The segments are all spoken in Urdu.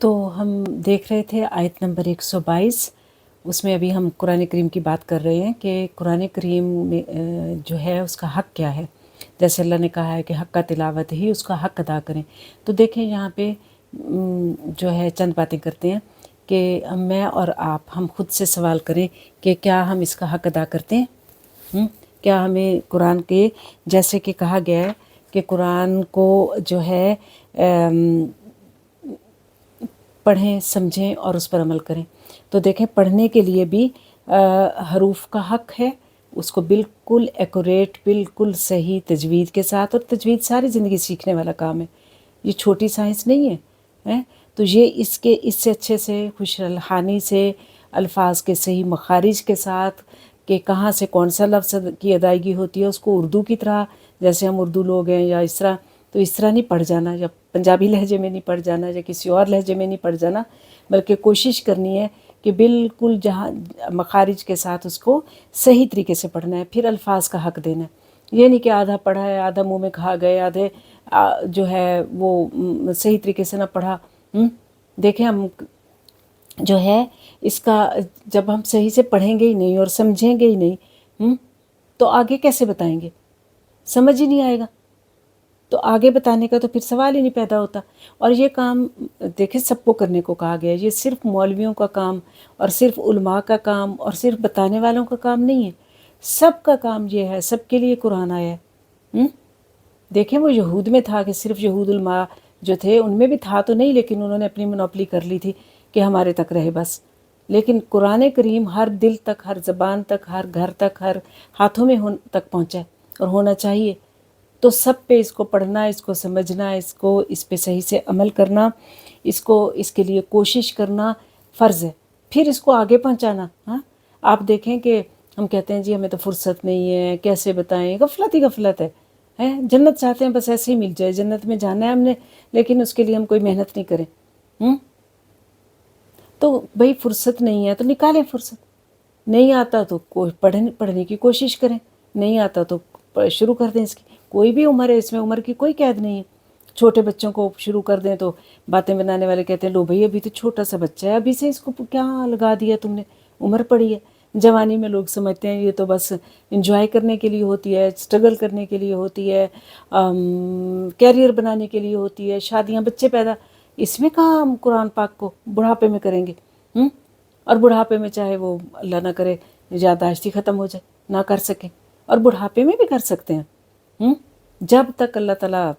تو ہم دیکھ رہے تھے آیت نمبر 122، اس میں ابھی ہم قرآن کریم کی بات کر رہے ہیں کہ قرآن کریم میں جو ہے اس کا حق کیا ہے. جیسے اللہ نے کہا ہے کہ حق کا تلاوت ہی اس کا حق ادا کریں. تو دیکھیں یہاں پہ جو ہے چند باتیں کرتے ہیں کہ میں اور آپ ہم خود سے سوال کریں کہ کیا ہم اس کا حق ادا کرتے ہیں. کیا ہمیں قرآن کے جیسے کہ کہا گیا ہے کہ قرآن کو جو ہے پڑھیں، سمجھیں اور اس پر عمل کریں. تو دیکھیں پڑھنے کے لیے بھی حروف کا حق ہے، اس کو بالکل ایکوریٹ، بالکل صحیح تجوید کے ساتھ. اور تجوید ساری زندگی سیکھنے والا کام ہے، یہ چھوٹی سائنس نہیں ہے. تو یہ اس سے اچھے سے خوش الحانی سے الفاظ کے صحیح مخارج کے ساتھ کہ کہاں سے کون سا لفظ کی ادائیگی ہوتی ہے، اس کو اردو کی طرح جیسے ہم اردو لوگ ہیں یا اس طرح، تو اس طرح نہیں پڑھ جانا، یا پنجابی لہجے میں نہیں پڑھ جانا یا کسی اور لہجے میں نہیں پڑھ جانا، بلکہ کوشش کرنی ہے کہ بالکل جہاں مخارج کے ساتھ اس کو صحیح طریقے سے پڑھنا ہے. پھر الفاظ کا حق دینا ہے، یہ نہیں کہ آدھا پڑھا ہے آدھا منہ میں کھا گئے، آدھے جو ہے وہ صحیح طریقے سے نہ پڑھا. دیکھیں ہم جو ہے اس کا جب ہم صحیح سے پڑھیں گے ہی نہیں اور سمجھیں گے ہی نہیں تو آگے کیسے بتائیں گے؟ سمجھ ہی نہیں آئے گا. تو آگے بتانے کا تو پھر سوال ہی نہیں پیدا ہوتا. اور یہ کام دیکھیں سب کو کرنے کو کہا گیا ہے، یہ صرف مولویوں کا کام اور صرف علماء کا کام اور صرف بتانے والوں کا کام نہیں ہے، سب کا کام یہ ہے، سب کے لیے قرآن آیا ہے. دیکھیں وہ یہود میں تھا کہ صرف یہود علماء جو تھے ان میں بھی تھا تو نہیں، لیکن انہوں نے اپنی منوپلی کر لی تھی کہ ہمارے تک رہے بس. لیکن قرآن کریم ہر دل تک، ہر زبان تک، ہر گھر تک، ہر ہاتھوں میں تک پہنچا ہے اور ہونا چاہیے. تو سب پہ اس کو پڑھنا، اس کو سمجھنا، اس پہ صحیح سے عمل کرنا، اس کے لیے کوشش کرنا فرض ہے. پھر اس کو آگے پہنچانا. آپ دیکھیں کہ ہم کہتے ہیں جی ہمیں تو فرصت نہیں ہے، کیسے بتائیں، غفلت ہی غفلت ہے. جنت چاہتے ہیں بس ایسے ہی مل جائے، جنت میں جانا ہے ہم نے، لیکن اس کے لیے ہم کوئی محنت نہیں کریں. تو بھئی فرصت نہیں ہے تو نکالیں فرصت. نہیں آتا تو پڑھنے کی کوشش کریں، نہیں آتا تو شروع کر دیں. اس کی کوئی بھی عمر ہے، اس میں عمر کی کوئی قید نہیں ہے. چھوٹے بچوں کو شروع کر دیں تو باتیں بنانے والے کہتے ہیں لو بھئی ابھی تو چھوٹا سا بچہ ہے، ابھی سے اس کو کیا لگا دیا تم نے، عمر پڑی ہے. جوانی میں لوگ سمجھتے ہیں یہ تو بس انجوائے کرنے کے لیے ہوتی ہے، اسٹرگل کرنے کے لیے ہوتی ہے، کیریئر بنانے کے لیے ہوتی ہے، شادیاں بچے پیدا. اس میں کہاں ہم قرآن پاک کو بڑھاپے میں کریں گے. اور بڑھاپے میں چاہے وہ اللہ نہ کرے یادداشت ہی ختم ہو جائے، نہ کر سکیں. اور بڑھاپے میں بھی کر سکتے ہیں، جب تک اللہ تعالیٰ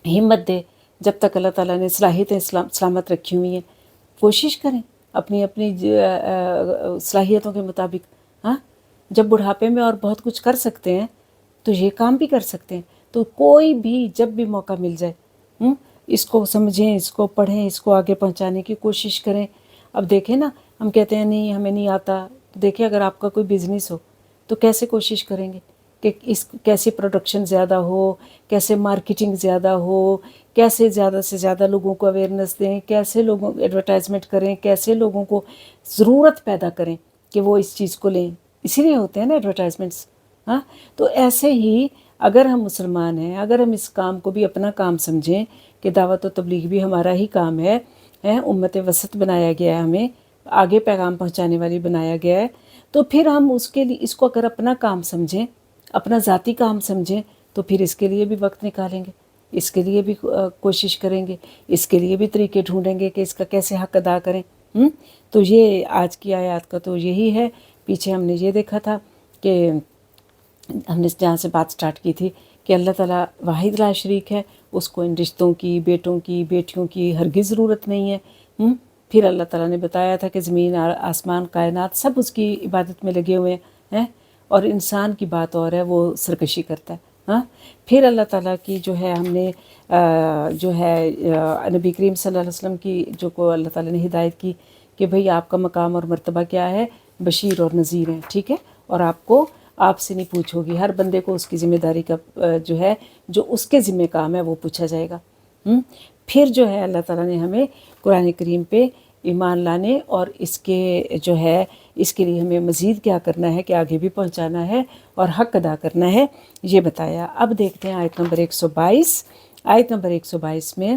ہمت دے، جب تک اللہ تعالیٰ نے صلاحیتیں سلامت رکھی ہوئی ہیں، کوشش کریں اپنی صلاحیتوں کے مطابق. جب بڑھاپے میں اور بہت کچھ کر سکتے ہیں تو یہ کام بھی کر سکتے ہیں. تو کوئی بھی جب بھی موقع مل جائے اس کو سمجھیں، اس کو پڑھیں، اس کو آگے پہنچانے کی کوشش کریں. اب دیکھیں نا، ہم کہتے ہیں نہیں ہمیں نہیں آتا. دیکھیں اگر آپ کا کوئی بزنس ہو تو کیسے کوشش کریں گے کہ کیسے پروڈکشن زیادہ ہو، کیسے مارکیٹنگ زیادہ ہو، کیسے زیادہ سے زیادہ لوگوں کو اویئرنیس دیں، کیسے لوگوں ایڈورٹائزمنٹ کریں، کیسے لوگوں کو ضرورت پیدا کریں کہ وہ اس چیز کو لیں. اسی لیے ہوتے ہیں نا ایڈورٹائزمنٹس. تو ایسے ہی اگر ہم مسلمان ہیں، اگر ہم اس کام کو بھی اپنا کام سمجھیں کہ دعوت و تبلیغ بھی ہمارا ہی کام ہے، امت وسط بنایا گیا ہے، ہمیں آگے پیغام پہنچانے والی بنایا گیا ہے، تو پھر ہم اس کو اگر اپنا کام سمجھیں، اپنا ذاتی کام سمجھیں، تو پھر اس کے لیے بھی وقت نکالیں گے، اس کے لیے بھی کوشش کریں گے، اس کے لیے بھی طریقے ڈھونڈیں گے کہ اس کا کیسے حق ادا کریں. تو یہ آج کی آیات کا تو یہی ہے. پیچھے ہم نے یہ دیکھا تھا کہ ہم نے جہاں سے بات سٹارٹ کی تھی کہ اللہ تعالیٰ واحد لا شریک ہے، اس کو ان رشتوں کی، بیٹوں کی، بیٹیوں کی ہرگز ضرورت نہیں ہے. پھر اللہ تعالیٰ نے بتایا تھا کہ زمین آسمان کائنات سب اس کی عبادت میں لگے ہوئے ہیں، اور انسان کی بات اور ہے، وہ سرکشی کرتا ہے. پھر اللہ تعالیٰ کی جو ہے ہم نے جو ہے نبی کریم صلی اللہ علیہ وسلم کی جو کو اللہ تعالیٰ نے ہدایت کی کہ بھئی آپ کا مقام اور مرتبہ کیا ہے، بشیر اور نذیر ہیں، ٹھیک ہے. اور آپ سے نہیں پوچھو گی، ہر بندے کو اس کی ذمہ داری کا جو ہے جو اس کے ذمہ کام ہے وہ پوچھا جائے گا. پھر جو ہے اللہ تعالیٰ نے ہمیں قرآن کریم پہ ایمان لانے اور اس کے جو ہے اس کے لیے ہمیں مزید کیا کرنا ہے کہ آگے بھی پہنچانا ہے اور حق ادا کرنا ہے، یہ بتایا. اب دیکھتے ہیں آیت نمبر 122. آیت نمبر 122 میں